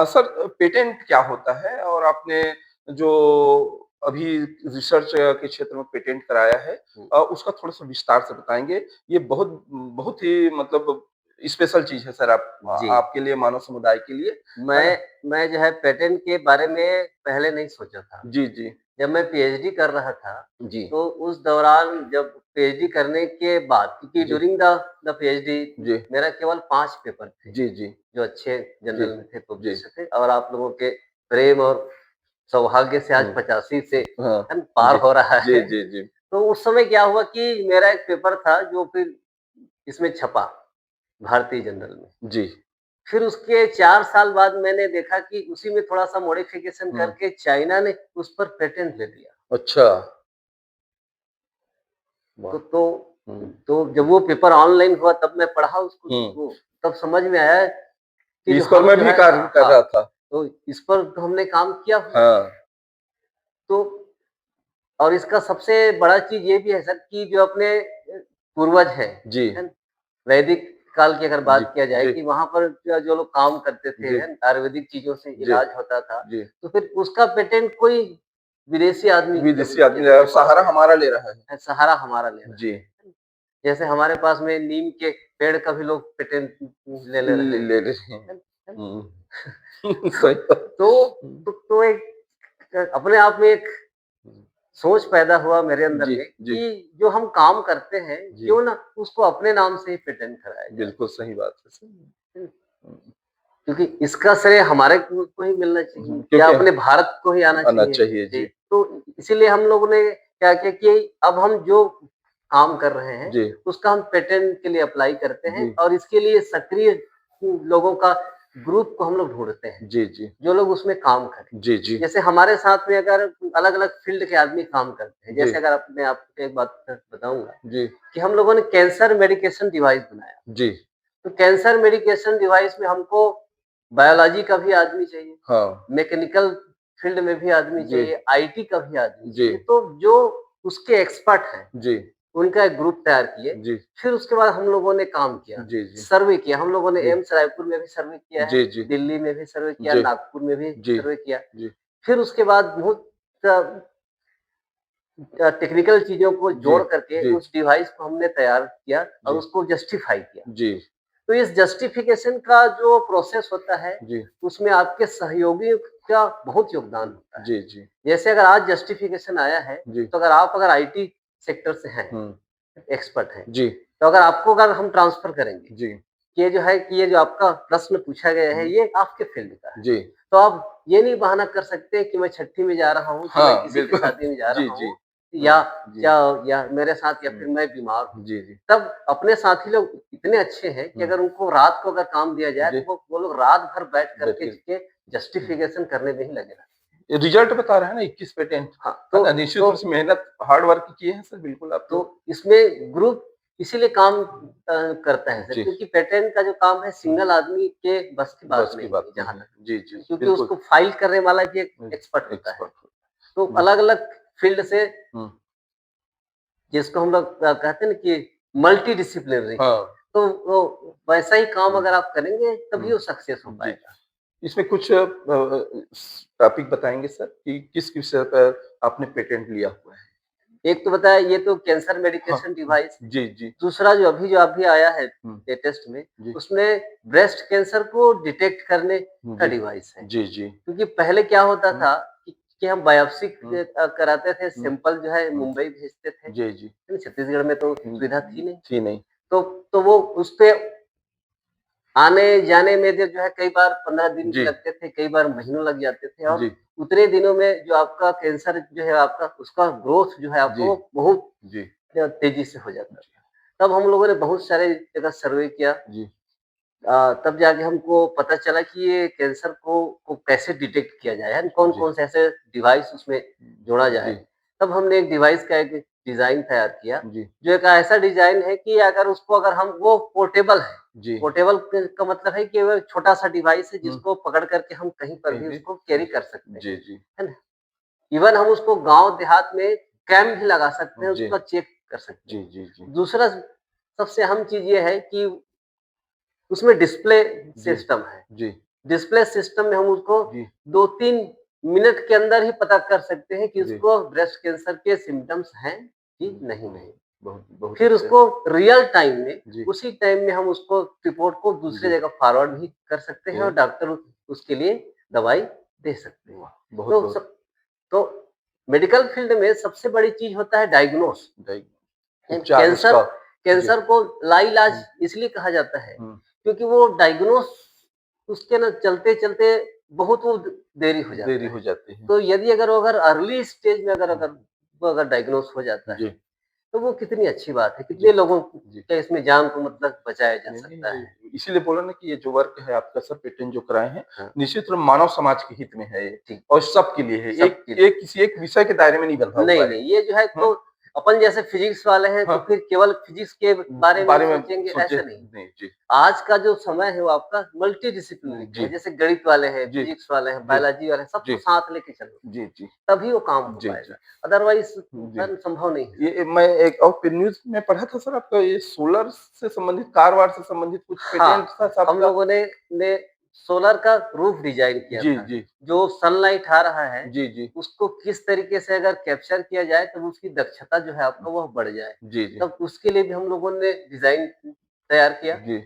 सर पेटेंट क्या होता है? और आपने जो अभी रिसर्च के क्षेत्र में पेटेंट कराया है उसका थोड़ा-सा विस्तार से बताएँगे? ये बहुत बहुत ही मतलब स्पेशल चीज़ है सर जी। आपके लिए, मानव समुदाय के लिए, है ना? मैं जो है पेटेंट के बारे में पहले नहीं सोचा था। जी, जी। जब मैं पीएचडी कर रहा था, जी, तो उस दौरान जब पीएचडी करने के बाद क्योंकि जी, ड्यूरिंग द पीएचडी जी, मेरा केवल 5 पेपर थे, जी, जी, जो अच्छे जी, जर्नल में थे, जी। पब्लिश थे और आप लोगों के प्रेम और सौभाग्य से आज हुँ, 85 से हाँ। है ना, पार जी, हो रहा जी, है। जी, जी, तो उस समय क्या हुआ कि मेरा एक पेपर था जो फिर इसमें छपा, भारतीय जर्नल में। जी। फिर उसके 4 साल बाद मैंने देखा कि उसी में थोड़ा-सा मॉडिफ़िकेशन हुँ, करके चाइना ने उस पर पेटेंट ले लिया। अच्छा, तो वाह! तो हुँ, तो जब वो पेपर ऑनलाइन हुआ तब मैं पढ़ा उसको हुँ। तो तब समझ में आया कि जो इस पर हम मैं जो भी है कार्य कर हाँ, रहा था। तो इस पर तो हमने काम किया हुआ है। हाँ, तो और इसका सबसे बड़ा चीज़ ये भी है सर कि जो अपने पूर्वज जी, है ना? वैदिक काल की अगर जी, बात किया जाए जी, कि वहाँ पर जो लोग काम करते थे, जी, है ना? आयुर्वेदिक चीज़ों से जी, इलाज होता था, जी। तो फिर उसका पेटेंट कोई विदेशी आदमी जब विदेशी आदमी के पास सहारा हमारा ले रहा है। सहारा हमारा ले रहा जी, है। जैसे हमारे पास में नीम के पेड़ का भी लोग पेटेंट ले रहे हैं। ले रहे हैं। है ना? हुँ। तो सही बात। तो हुँ, तो एक अपने आप में एक हुँ। सोच पैदा हुआ मेरे अंदर जी, में जी, कि जो हम काम करते हैं, जी। क्यों ना उसको अपने नाम से ही पेटेंट कराया जाए। बिल्कुल सही बात है सर। हुँ, हुँ, क्योंकि इसका श्रेय हमारे को ही मिलना चाहिए या क्योंकि अपने भारत को ही आना आना चाहिए। चाहिए। जी, जी, तो इसीलिए हम लोगों ने क्या किया कि अब हम जो काम कर रहे हैं, जी, उसका हम पेटेंट के लिए अप्लाई करते हैं जी, और इसके लिए सक्रिय लोगों का ग्रुप को हम लोग ढूँढते हैं, जी, जी, जो लोग उसमें काम करें। जी, जी, जैसे हमारे साथ में अगर अलग-अलग फ़ील्ड के आदमी काम करते हैं, जी, जैसे अगर मैं आपको एक बात बताऊँगा जी, कि हम लोगों ने कैंसर मेडिकेशन डिवाइस बनाया। जी। तो कैंसर मेडिकेशन डिवाइस में हमको बायोलॉजी का भी आदमी चाहिए, हाँ, मैकेनिकल फील्ड में भी आदमी जी, चाहिए, आईटी का भी आदमी जी, चाहिए। तो जो उसके एक्सपर्ट हैं, जी, उनका एक ग्रुप तैयार किए। जी, फिर उसके बाद हम लोगों ने काम किया, जी, जी, सर्वे किया। हम लोगों ने जी, एम्स रायपुर में भी सर्वे किया है, जी, जी, दिल्ली में भी सर्वे किया, जी, नागपुर में भी जी, सर्वे किया। जी, फिर उसके बाद बहुत टेक्निकल चीज़ों को जी, जोड़ करके जी, उस डिवाइस को हमने तैयार किया और जी, उसको जस्टिफाई किया। जी, तो इस जस्टिफिकेशन का जो प्रोसेस होता है, जी, उसमें आपके सहयोगियों का बहुत योगदान होता है। जी, जी, जैसे अगर आज जस्टिफिकेशन आया है, जी, तो अगर आईटी सेक्टर से हैं, हुँ, एक्सपर्ट हैं, जी, तो अगर हम ट्रांसफ़र करेंगे, जी, कि ये जो है कि ये जो आपका प्रश्न पूछा गया है, हुँ, ये आपके फ़ील्ड का है। जी, तो आप ये नहीं बहाना कर सकते कि मैं छठी में जा रहा हूँ, कि मैं हाँ, किसी की बिल्कुल। शादी में जा जी, रहा जी, हूँ हुँ, या जी, या मेरे साथ या हुँ, फिर मैं बीमार हूँ। जी, जी, तब अपने साथी लोग इतने अच्छे हैं कि हुँ, अगर उनको रात को अगर काम दिया जाए, जी, तो वो लोग रात भर बैठ कर बैठ के के इसके हुँ, जस्टिफिकेशन करने में ही लगे रहते ये रिज़ल्ट बता रहा है ना 21 पेटेंट, हाँ, है ना? निश्चित रूप से मेहनत हार्ड वर्क किए हैं सर बिल्कुल आप तो तो इसमें ग्रुप इसीलिए काम करता है सर, जी, क्योंकि पेटेंट का जो काम है हुँ, सिंगल आदमी के बस की बात बस की नहीं है बात जहाँ नहीं है। तक जी, जी, क्योंकि बिल्कुल, उसको फाइल करने वाला भी एक एक्सपर्ट होता है। एक्सपर्ट तो जी, अलग-अलग फील्ड से हुँ, जिसको हम लोग कहते हैं ना कि मल्टी डिसिप्लिनरी हाँ, तो वो वैसा ही काम हुँ, अगर आप करेंगे तभी हुँ, वो सक्सेस हो जी। पाएगा। इसमें कुछ टॉपिक बताएँगे सर कि किस विषय पर आपने पेटेंट लिया हुआ है? एक तो बताया ये तो कैंसर हाँ, मेडिकेशन डिवाइस है। जी, जी, दूसरा जो अभी आया है हुँ, लेटेस्ट में, जी, उसमें ब्रेस्ट कैंसर को डिटेक्ट करने का जी, डिवाइस है। जी, जी, क्योंकि पहले क्या होता हुँ, था कि हम बायोप्सी हुँ, कराते थे, हुँ, सैंपल जो है हुँ, मुंबई भेजते थे। जी, जी, लेकिन छत्तीसगढ़ में तो हुँ, सुविधा थी नहीं। थी नहीं। तो वो उसपे आने-जाने में जो है कई बार 15 दिन भी जी, लगते थे, कई बार महीनों लग जाते थे और जी, उतने दिनों में जो आपका कैंसर जो है आपका उसका ग्रोथ जो है जी, आपको बहुत जी, तेज़ी से हो जाता था। तब हम लोगों ने बहुत सारे जगह सर्वे किया जी, तब जाके हमको पता चला कि ये कैंसर को कैसे डिटेक्ट किया जाए, है ना? जी, कौन-कौन से ऐसे डिवाइस उसमें जोड़ा जाए। जी, तब हमने एक डिवाइस का एक डिज़ाइन तैयार किया, जी, जो एक ऐसा डिज़ाइन है कि अगर हम वो पोर्टेबल है। जी, पोर्टेबल क का मतलब है कि वो छोटा-सा डिवाइस है हुँ, जिसको पकड़ कर के हम कहीं पर कहीं भी भी उसको कैरी कर सकते हैं, जी, जी, है ना? इवन हम उसको गाँव देहात में कैंप भी लगा सकते हैं, जी, उसका चेक कर सकते जी, हैं। जी, जी, दूसरा सबसे अहम चीज़ ये है कि उसमें डिस्प्ले जी, सिस्टम है। जी, डिस्प्ले सिस्टम में हम उसको जी, 2-3 मिनट के अंदर ही पता कर सकते हैं कि जी। उसको ब्रेस्ट कैंसर के सिम्पटम्स हैं कि नहीं। बहुत बहुत फिर अच्छे। उसको रियल टाइम में, जी, उसी टाइम में हम उसको रिपोर्ट को दूसरी जी। जगह फॉरवर्ड भी कर सकते हैं ओके। और डॉक्टर उसके लिए दवाई दे सकते हैं। वाह! बहुत तो बहुत सब तो मेडिकल फील्ड में सबसे बड़ी चीज़ होता है डायग्नोस। डाइ उपचार कैंसर उसका। जी। कैंसर को लाइलाज हुँ, इसलिए कहा जाता है हुँ। क्योंकि वो डायग्नोस उसके ना चलते-चलते बहुत वो देरी हो देरी जाता है। हो जाती है। तो यदि अगर अर्ली स्टेज में अगर हुँ, अगर वो अगर डायग्नोस हो जाता है, जी, तो वो कितनी अच्छी बात है, जी, कितने लोगों जी। का इसमें जान को मतलब बचाया जा नहीं, सकता नहीं, है। इसीलिए बोला ना कि ये जो वर्क है आपका सर पेटेंट जो कराए हैं, हाँ, निश्चित रूप मानव समाज के हित में है ये ठीक, और सबके लिए है। एक सबके लिए। एक किसी एक विषय के दायरे में नहीं बंधा नहीं, हुआ है। नहीं, ये जो है हाँ, तो अपन जैसे फिज़िक्स वाले हैं, तो हाँ, फिर केवल फिज़िक्स के बारे में ही बारे में सोचेंगे, सोचे ऐसा नहीं। नहीं, जी। आज का जो समय है वो आपका मल्टी डिसिप्लिनरी का जी, है, जैसे गणित वाले हैं, जी, फिज़िक्स वाले हैं, जी, बायोलॉजी वाले हैं, सबको जी, साथ लेके चलो, जी, जी, तभी वो काम हो जी, जी, पाएगा, अदरवाइज़ जी। संभव नहीं है सर। ये मैं एक और फिर न्यूज़ में पढ़ा था सर आपका ये सोलर से संबंधित कार-वार से संबंधित कुछ पेटेंट हाँ, था हम आपका? लोगों ने सोलर का रूफ डिज़ाइन किया जी, था, जी, जो सनलाइट आ रहा है, जी, जी, उसको किस तरीके से अगर कैप्चर किया जाए, तब उसकी दक्षता जो है आपका वह बढ़ जाए। जी, जी, तब उसके लिए भी हम लोगों ने डिज़ाइन तैयार किया। जी।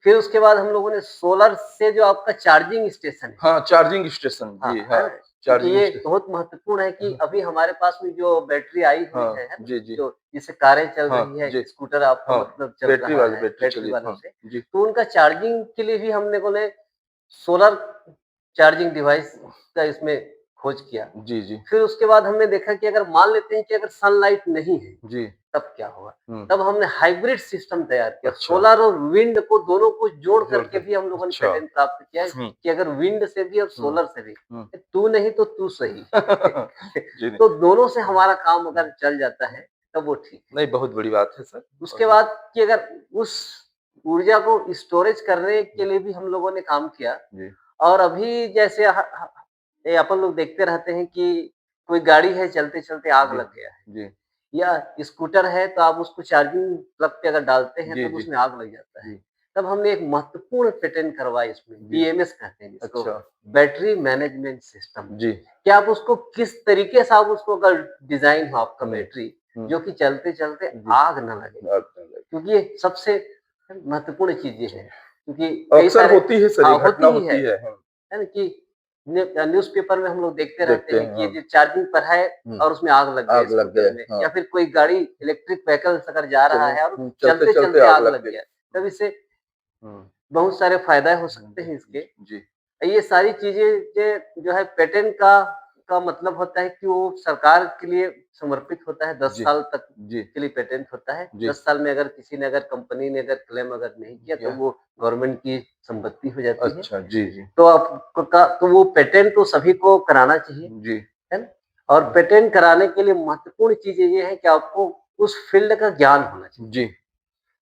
फिर उसके बाद हम लोगों ने सोलर से जो आपका चार्जिंग स्टेशन है, हाँ, चार्जिंग स्टेशन हाँ, जी, है हाँ, ना? क्योंकि चार्जिंग ये स्टेशन बहुत महत्वपूर्ण है कि हाँ, अभी हमारे पास में जो बैटरी आई हुई हाँ, है ना? जी, जी, जो जिससे कारें चल हाँ, रही है, जी, स्कूटर आपका हाँ, मतलब चल बैटरी रहा वाले है, बैटरी बैटरी चलिए वालों हाँ, से, जी, तो उनका चार्जिंग के लिए भी हम लोगों ने सोलर चार्जिंग डिवाइस का इसमें खोज किया। जी, जी, फिर उसके बाद हमने देखा कि अगर मान लेते हैं कि अगर सनलाइट नहीं है, जी, तब क्या होगा? हुँ, तब हमने हाइब्रिड सिस्टम तैयार किया। अच्छा, सोलर और विंड को दोनों को जोड़ जोड़ करके कर भी हम लोगों ने अच्छा, पेटेंट प्राप्त किया है हुँ, कि अगर विंड से भी और हुँ, सोलर से भी, हुँ। तू नहीं तो तू सही। जी, नहीं, तो दोनों से हमारा काम हुँ, अगर चल जाता है, तब वो ठीक है। नहीं बहुत बड़ी बात है सर उसके और ये बाद कि अगर उस ऊर्जा को स्टोरेज करने के लिए भी हम लोगों ने काम किया जी, और अभी जैसे ये अपन लोग देखते रहते हैं कि कोई गाड़ी है चलते-चलते आग जी, लग गया है जी, या स्कूटर है तो आप उसको चार्जिंग प्लग पे अगर डालते हैं जी, तब जी, उसमें आग लग जाता है। जी, तब हमने एक महत्वपूर्ण पेटेंट करवाई इसमें, जी, बीएमएस कहते हैं जिसको, अच्छा, बैटरी मैनेजमेंट सिस्टम। जी, कि आप उसको किस तरीके से आप उसको अगर डिज़ाइन हो आपका हुँ, बैटरी, हुँ, जो कि चलते-चलते जी, आग ना लगे। क्योंकि ये सबसे महत्वपूर्ण चीज़ ये अच्छा, है, क्योंकि कई अक्सर सारे होती है सर ये हाँ, घटना होती ही होती है, हाँ, है ना? कि न्यूज़पेपर में हम लोग देखते रहते देखते हैं हैं, कि ये हाँ, जो चार्जिंग पर है हुँ, और उसमें आग लग गया आग लग स्कूटर गए, में हाँ, या फिर कोई गाड़ी इलेक्ट्रिक व्हीकल्स अगर जा रहा चलो है और चलते-चलते चलते-चलते आग आग लग लग गई। गया, तब हुँ, इससे हुँ, बहुत सारे फ़ायदे हो सकते जी, हैं इसके। जी, ये सारी चीज़ें जो है पेटेंट का मतलब होता है कि वो सरकार के लिए समर्पित होता है, 10 जी, साल तक जी, के लिए पेटेंट होता है। जी, 10 साल में अगर किसी ने अगर कंपनी ने अगर क्लेम अगर नहीं किया तो क्या वो गवर्नमेंट की संपत्ति हो जाती है। अच्छा, जी, जी, तो आपको का तो वो पेटेंट तो सभी को कराना चाहिए, जी, है ना? और पेटेंट कराने के लिए महत्वपूर्ण चीज़ें ये है कि आपको उस फ़ील्ड का ज्ञान होना चाहिए, जी,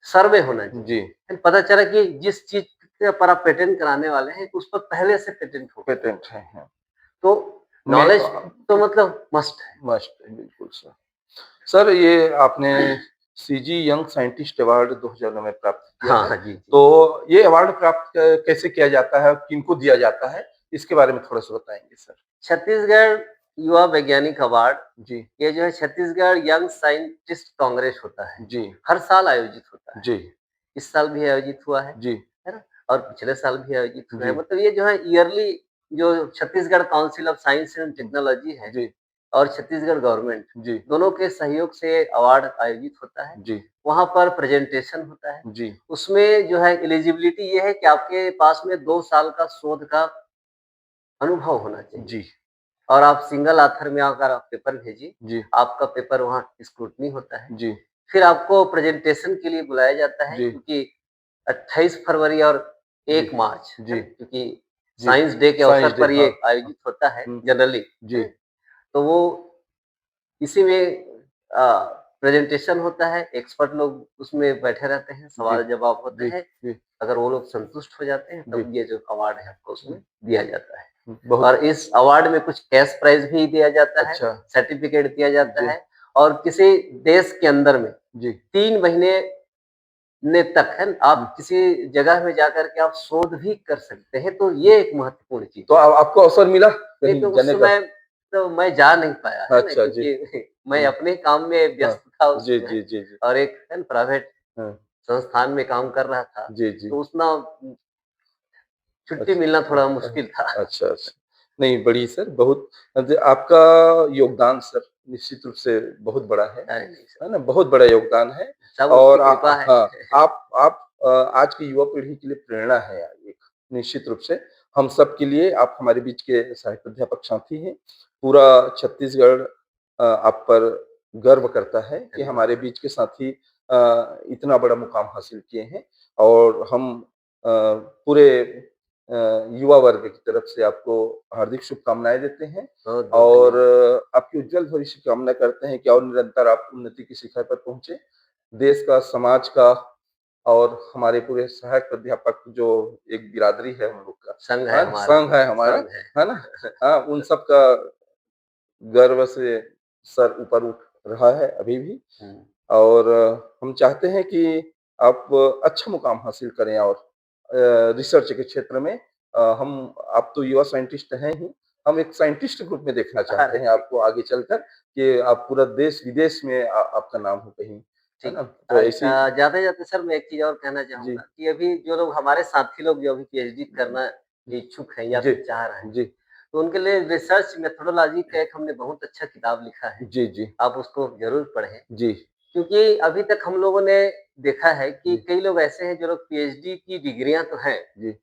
सर्वे होना चाहिए। जी, फिर पता चला कि जिस चीज़ के ऊपर आप पेटेंट कराने वाले हैं, उस पर पहले से पेटेंट हो। पेटेंट है, हाँ। तो मैं नॉलेज तो मतलब मस्ट है। मस्ट है, बिल्कुल सर। सर ये आपने सीजी यंग साइंटिस्ट अवार्ड 2009 में प्राप्त किया हाँ, है। हाँ, जी, जी। तो ये अवार्ड प्राप्त कैसे किया जाता है? किनको दिया जाता है? इसके बारे में थोड़ा-सा बताएँगे सर? छत्तीसगढ़ युवा वैज्ञानिक अवार्ड, जी, ये जो है छत्तीसगढ़ यंग साइंटिस्ट कांग्रेस होता है। जी, हर साल आयोजित होता है। जी, इस साल भी आयोजित हुआ जी, है ना? और पिछले साल भी आयोजित हुआ है। जी, मतलब ये जो है ईयरली जो Chhattisgarh council of science and hmm, technology है जी, और छत्तीसगढ़ गवर्नमेंट, जी, दोनों के सहयोग से अवार्ड आयोजित होता है। जी, वहाँ पर प्रेज़ेंटेशन होता है। जी, उसमें जो है एलिजिबिलिटी ये है कि आपके पास में 2 साल का शोध का अनुभव होना चाहिए जी, और आप सिंगल ऑथर में अगर आप पेपर भेजिए, जी, आपका पेपर वहाँ स्क्रूटनी होता है। जी, फिर आपको प्रेज़ेंटेशन के लिए बुलाया जाता है जी, क्योंकि 28 फरवरी और जी, 1 मार्च, है जी, ना? क्योंकि जी, साइंस डे के साइंस अवसर डे पर ये हाँ, हाँ, आयोजित होता है हुँ, जनरली, है जी, ना? तो वो इसी में प्रेज़ेंटेशन होता है, एक्सपर्ट लोग उसमें बैठे रहते हैं, जी, सवाल-जवाब होते जी, हैं। जी, अगर वो लोग संतुष्ट हो जाते हैं, जी, तब ये जो अवार्ड है आपको उसमें दिया जाता है। बहुत और इस अवार्ड में कुछ कैश प्राइज़ भी दिया जाता है, अच्छा, सर्टिफ़िकेट दिया जाता जी, है और किसी देश के अंदर में जी, 3 महीने तक है जी। आप किसी जगह में जाकर के आप शोध भी कर सकते हैं, तो ये एक महत्वपूर्ण चीज़ तो है। आपको अवसर मिला नहीं कहीं तो उस जाने का? समय तो मैं जा नहीं पाया, है ना? अच्छा जी। क्योंकि मैं हुँ, अपने काम में हाँ। व्यस्त था उस जी, समय जी, जी, जी। और एक है ना प्राइवेट हाँ। संस्थान में काम कर रहा था, जी, जी। तो उसना छुट्टी मिलना अच्छा, थोड़ा मुश्किल था। अच्छा, अच्छा। नहीं, बढ़िया सर, बहुत आपका योगदान सर निश्चित रूप से बहुत बड़ा अरे नहीं सर, है ना? बहुत बड़ा योगदान है सब उसकी और कृपा है। हाँ, आप आज की युवा पीढ़ी के लिए प्रेरणा हैं एक, निश्चित रूप से। हम सब के लिए आप हमारे बीच के साहित्य अध्यापक साथी हैं। पूरा छत्तीसगढ़ आप पर गर्व करता है कि धन्यवाद हमारे सर। बीच के साथी इतना बड़ा मुकाम हासिल किए हैं और हम पूरे युवा वर्ग की तरफ से आपको हार्दिक शुभकामनाएँ देते हैं बहुत-बहुत और धन्यवाद। आपकी उज्जवल भविष्य की कामना करते हैं कि और निरंतर आप उन्नति की शिखर पर पहुँचे। देश का, समाज का और हमारे पूरे सहायक प्राध्यापक जो एक बिरादरी है हम लोग का, संघ है हाँ, हमारा, संघ है हमारा, संघ है। है ना? हाँ, उन सब का गर्व से सर ऊपर उठ रहा है अभी भी हुँ। और हम चाहते हैं कि आप अच्छा मुकाम हासिल करें और रिसर्च के क्षेत्र में हम आप तो युवा साइंटिस्ट हैं ही, हम एक साइंटिस्ट के रूप में देखना चाहते अरे हैं ठीक, आपको आगे चलकर कि आप पूरा देश-विदेश में आपका नाम हो कहीं, है ठीक। ना? तो ऐसी जाते-जाते सर मैं एक चीज़ और कहना जी, चाहूँगा कि अभी जो लोग हमारे साथी लोग जो अभी पीएचडी करना इच्छुक हैं या जी, फिर चाह रहे हैं, जी, तो उनके लिए रिसर्च मेथोडोलॉजी का एक हमने बहुत अच्छा किताब लिखा है। जी, जी, आप उसको ज़रूर पढ़ें। जी, क्योंकि अभी तक हम लोगों ने देखा है कि जी, कई लोग ऐसे हैं जो लोग पीएचडी की डिग्रियाँ तो हैं, जी,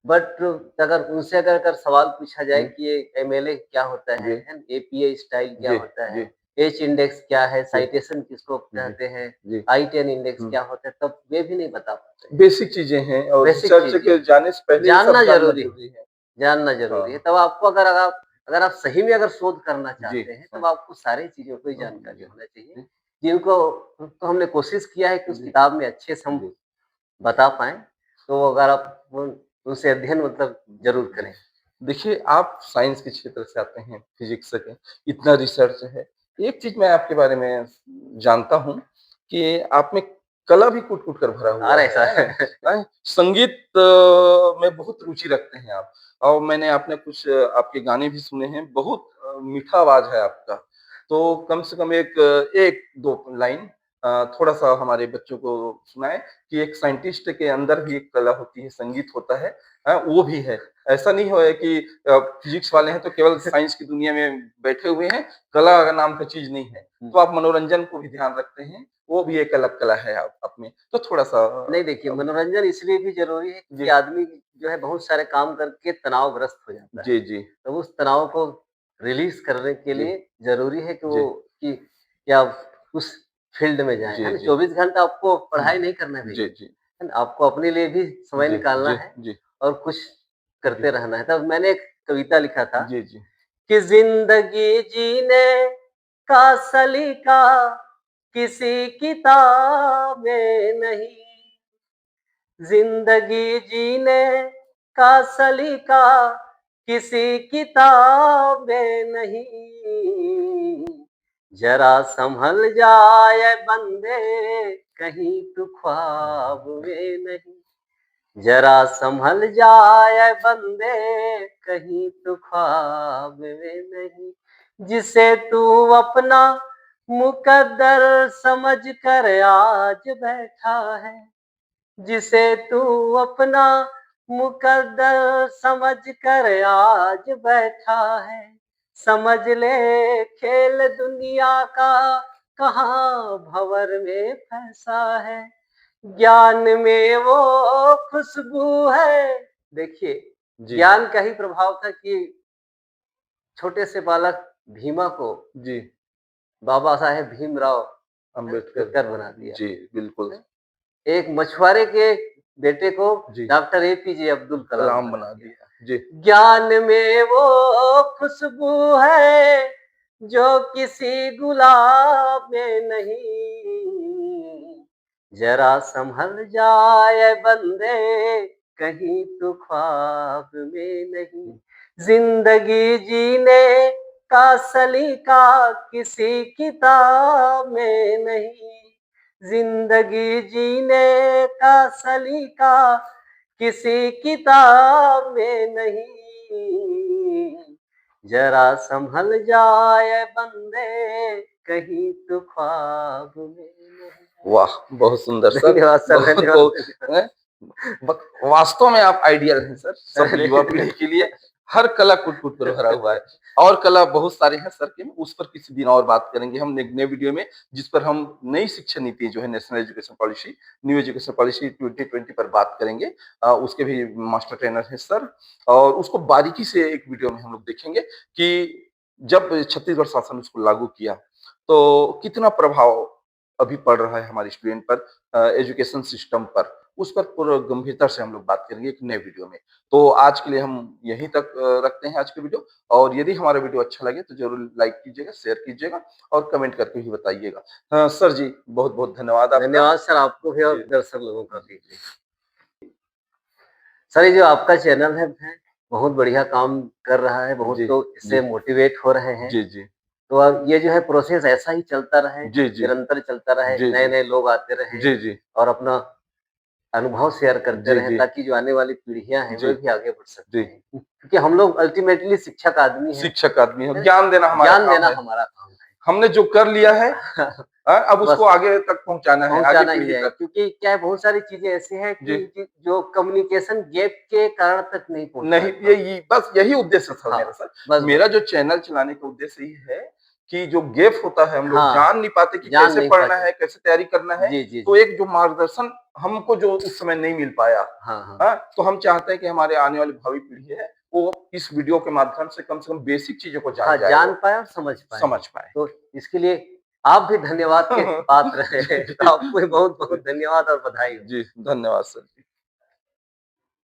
बट अगर उनसे सवाल पूछा जाए हुँ, कि ये एमएलए क्या होता जी, है? एपीए स्टाइल क्या जी, होता जी, है? एच इंडेक्स क्या है? जी, साइटेशन किसको जी, कहते हैं? जी, आई-10 इंडेक्स हुँ। क्या होता है? तब वे भी नहीं बता पाते हैं। बेसिक चीज़ें हैं और बेसिक रिसर्च चीज़ें के हैं, जाने से पहले ये जानना सब जानना ज़रूरी है, ज़रूरी है। जानना ज़रूरी है। हाँ, तब आपको अगर आप सही में अगर शोध करना जी, चाहते हैं, तब हाँ, आपको सारी चीज़ों की हाँ, जानकारी जी, होना चाहिए, जी, जिनको तो हमने कोशिश किया है कि उस जी, किताब में अच्छे से हम जी, बता पाएँ, तो अगर आप उनसे अध्ययन मतलब ज़रूर जी। करें। देखिए, आप साइंस के क्षेत्र से आते हैं, फिज़िक्स से, इतना रिसर्च है। एक चीज़ मैं आपके बारे में जानता हूँ कि आप में कला भी कूट-कूट कर भरा हुआ अरे है ना? सर! संगीत में बहुत रुचि रखते हैं आप और मैंने आपने कुछ आपके गाने भी सुने हैं, बहुत मीठा आवाज़ है आपका। तो कम से कम एक 1-2 लाइन थोड़ा-सा हमारे बच्चों को सुनाएँ कि एक साइंटिस्ट के अंदर भी एक कला होती है, संगीत होता है, वो भी है। ऐसा नहीं हो है कि फिज़िक्स वाले हैं तो केवल साइंस की दुनिया में बैठे हुए हैं, कला नाम का चीज़ नहीं है। हुँ। तो आप मनोरंजन को भी ध्यान रखते हैं, वो भी एक अलग कला है आप में। तो थोड़ा-सा नहीं देखिए, मनोरंजन इसलिए भी ज़रूरी है जी, कि आदमी जो है बहुत सारे काम करके तनावग्रस्त हो जाता है। जी, जी, तो उस तनाव को रिलीज़ करने के जी, लिए ज़रूरी है कि जी, कि आप उस फ़ील्ड में जाएँ, जी, है ना? जी। 24 घंटा आपको हुँ, पढ़ाई नहीं करना है भई, जी, जी, है ना? आपको अपने लिए भी समय जी, निकालना जी, है जी, और कुछ जी, करते रहना है। तब मैंने एक कविता लिखा था जी, जी, कि ज़िंदगी जीने का सलीका किसी किताब में नहीं। जिंदगी जीने का सलीका किसी किताब में नहीं। जरा संभल जाए बंदे कहीं तू ख्वाब में नहीं। जरा संभल जाए बंदे कहीं तू ख्वाब में नहीं। जिसे तू अपना मुकद्दर समझ कर आज बैठा है। जिसे तू अपना मुकद्दर समझ कर आज बैठा है। समझ ले खेल दुनिया का कहाँ भंवर में फंसा है। ज्ञान में वो खुशबू है। देखिए, जी, ज्ञान का ही प्रभाव था कि छोटे से बालक भीमा को जी, बाबा साहेब भीमराव अम्बेडकर अम्बेडकर बना दिया। जी, बिल्कुल। एक मछुआरे के बेटे को जी, डॉक्टर एपीजे अब्दुल कलाम कलाम बना बना दिया। दिया। जी, ज्ञान में वो खुशबू है जो किसी गुलाब में नहीं। जरा संभल जाए बंदे कहीं तो ख्वाब में नहीं। जिंदगी जीने का सलीका किसी किताब में नहीं। जिंदगी जीने का सलीका किसी किताब में नहीं। जरा संभल जाए बंदे, कहीं तू ख्वाब में न। वाह! बहुत सुंदर सर। धन्यवाद सर, बहुत धन्यवाद, बहुत धन्यवाद। हैं, वास्तव में आप आइडियल हैं सर, सब अरे! युवा पीढ़ी के लिए। हर कला कूट-कूट कर भरा हुआ है और कला बहुत सारे हैं सर के, उस पर किसी दिन और बात करेंगे हम एक नए वीडियो में, जिस पर हम नई शिक्षा नीति जो है national education policy, new education policy 2020 पर बात करेंगे। उसके भी मास्टर ट्रेनर हैं सर और उसको बारीकी से एक वीडियो में हम लोग देखेंगे कि जब छत्तीसगढ़ शासन उसको लागू किया, तो कितना प्रभाव अभी पड़ रहा है हमारे स्टूडेंट पर, एजुकेशन सिस्टम पर, उस पर पूरा गंभीरता से हम लोग बात करेंगे एक नए वीडियो में। तो आज के लिए हम यहीं तक रखते हैं आज की वीडियो और यदि हमारा वीडियो अच्छा लगे तो ज़रूर लाइक कीजिएगा, शेयर कीजिएगा और कमेंट करके भी बताइएगा। सर जी बहुत-बहुत धन्यवाद आपका। धन्यवाद सर आपको भी और जी। दर्शक लोगों का भी। सर ये जो आपका चैनल है बहुत बढ़िया काम कर रहा है, बहुत जी, लोग इससे जी। मोटिवेट हो रहे हैं। जी, जी। तो अब ये जो है प्रोसेस ऐसा ही चलता रहे, जी, जी। निरंतर चलता रहे, जी, जी। नए-नए लोग आते रहें जी, जी। और अपना अनुभव शेयर करते जी, रहें जी। ताकि जो आने वाली पीढ़ियाँ हैं, जी, वो भी आगे बढ़ सकती जी। हैं। क्योंकि हम लोग अल्टीमेटली शिक्षक आदमी हैं, शिक्षक आदमी है, है ज्ञान देना ना? हमारा ज्ञान काम देना है। हमारा काम हमने जो कर लिया है है। अब उसको बस आगे तक पहुँचाना है, आगे पहुँचाना ही पीढ़ी है तक। क्योंकि क्या है बहुत सारी चीज़ें ऐसी हैं जी। कि जो कम्युनिकेशन गैप के कारण तक नहीं पहुँच नहीं, पाता। ये बस यही उद्देश्य था हाँ, मेरा सर। बस, मेरा बस। जो चैनल चलाने का उद्देश्य ये है कि जो गैप होता है, हम लोग हाँ, जान नहीं पाते कि जान कैसे नहीं पढ़ना पाते। है, कैसे तैयारी करना है, जी, जी, तो जी। एक जो मार्गदर्शन हमको जो उस समय नहीं मिल पाया, हाँ, हाँ। हाँ? तो हम चाहते हैं कि हमारे आने वाली भावी पीढ़ी है, वो इस वीडियो के माध्यम से कम बेसिक चीज़ों को हाँ, जान जाए जान वो, पाएँ और समझ पाएँ। समझ पाएँ। तो इसके लिए आप भी धन्यवाद के पात्र हैं। तो जी, आपको भी बहुत-बहुत धन्यवाद और बधाई हो। जी, धन्यवाद सर।